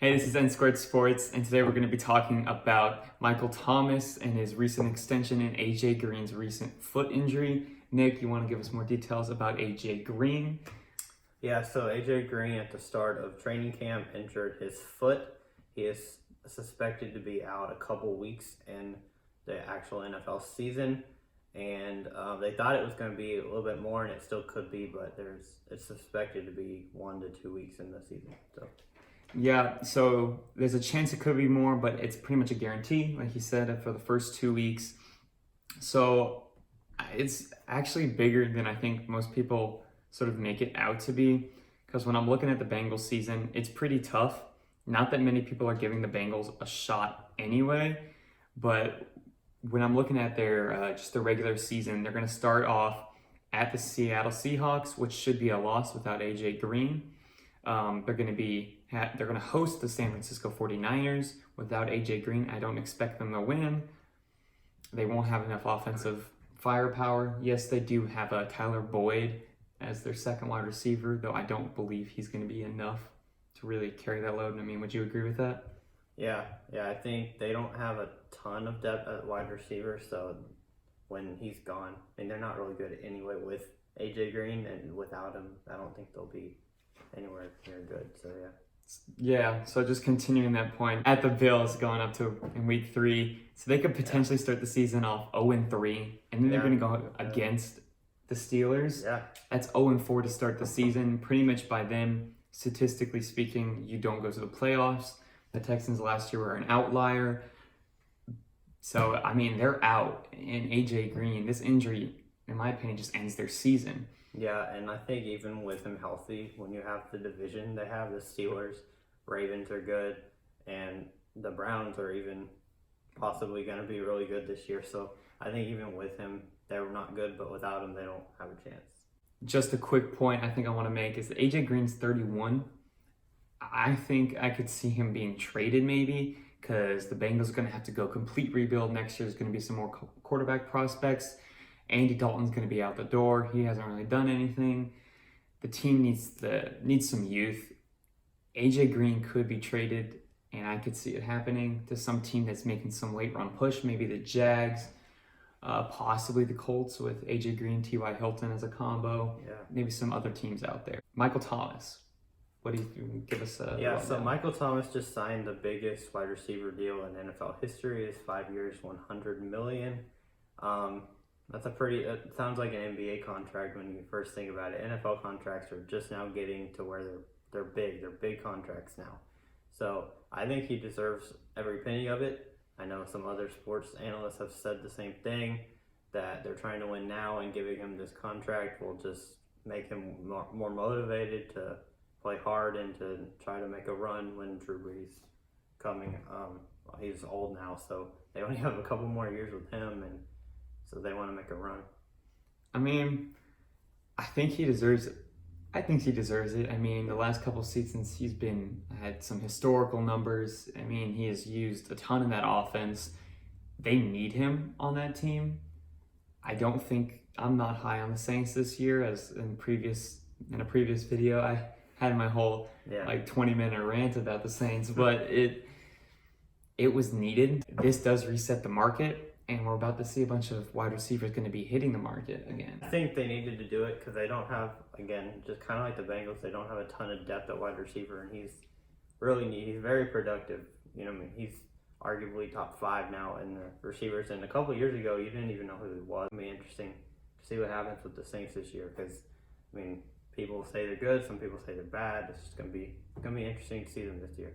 Hey, this is N Squared Sports, and today we're going to be talking about Michael Thomas and his recent extension and AJ Green's recent foot injury. Nick, you want to give us more details about AJ Green? Yeah, so AJ Green at the start of training camp injured his foot. He is suspected to be out a couple weeks in the actual NFL season, and they thought it was going to be a little bit more, and it still could be, but it's suspected to be 1 to 2 weeks in the season. So. Yeah, so there's a chance it could be more, but it's pretty much a guarantee, like you said, for the first 2 weeks. So it's actually bigger than I think most people sort of make it out to be, because when I'm looking at the Bengals season, it's pretty tough. Not that many people are giving the Bengals a shot anyway, but when I'm looking at their just the regular season, they're going to start off at the Seattle Seahawks, which should be a loss without AJ Green. They're going to host the San Francisco 49ers without AJ Green. I don't expect them to win. They won't have enough offensive firepower. Yes, they do have Tyler Boyd as their second wide receiver, though I don't believe he's going to be enough to really carry that load. I mean, would you agree with that? Yeah, I think they don't have a ton of depth at wide receiver, so when he's gone, I mean, they're not really good anyway with AJ Green, and without him, I don't think they'll be anywhere near good. So yeah, so just continuing that point, at the Bills going up to in week 3, so they could potentially start the season off 0-3, and then they're going to go against the Steelers. Yeah, that's 0-4 to start the season. Pretty much by them, statistically speaking, you don't go to the playoffs. The Texans last year were an outlier. So, I mean, they're out. And AJ Green, this injury, in my opinion, just ends their season. Yeah, and I think even with him healthy, when you have the division they have, the Steelers, Ravens are good, and the Browns are even possibly going to be really good this year. So I think even with him, they're not good, but without him, they don't have a chance. Just a quick point I think I want to make is that AJ Green's 31. I think I could see him being traded maybe, because the Bengals are going to have to go complete rebuild. Next year is going to be some more quarterback prospects. Andy Dalton's going to be out the door. He hasn't really done anything. The team needs some youth. AJ Green could be traded, and I could see it happening to some team that's making some late run push. Maybe the Jags, possibly the Colts with AJ Green, T.Y. Hilton as a combo. Yeah. Maybe some other teams out there. Michael Thomas. What do you give us? So Michael Thomas just signed the biggest wide receiver deal in NFL history. It's 5 years, $100 million. It sounds like an NBA contract when you first think about it. NFL contracts are just now getting to where they're big. They're big contracts now. So I think he deserves every penny of it. I know some other sports analysts have said the same thing, that they're trying to win now, and giving him this contract will just make him more motivated to play hard and to try to make a run when Drew Brees coming. He's old now, so they only have a couple more years with him, and so they want to make a run. I mean, I think he deserves it. I mean, the last couple seasons he's had some historical numbers. I mean, he has used a ton of that offense. They need him on that team. I'm not high on the Saints this year, as in a previous video I had my whole 20-minute rant about the Saints, but it was needed. This does reset the market, and we're about to see a bunch of wide receivers going to be hitting the market again. I think they needed to do it because they don't have, again, just kind of like the Bengals, they don't have a ton of depth at wide receiver, and he's very productive. You know, I mean, he's arguably top 5 now in the receivers, and a couple of years ago, you didn't even know who he was. It'll be interesting to see what happens with the Saints this year, because, I mean, people say they're good, some people say they're bad. It's just gonna be interesting to see them this year.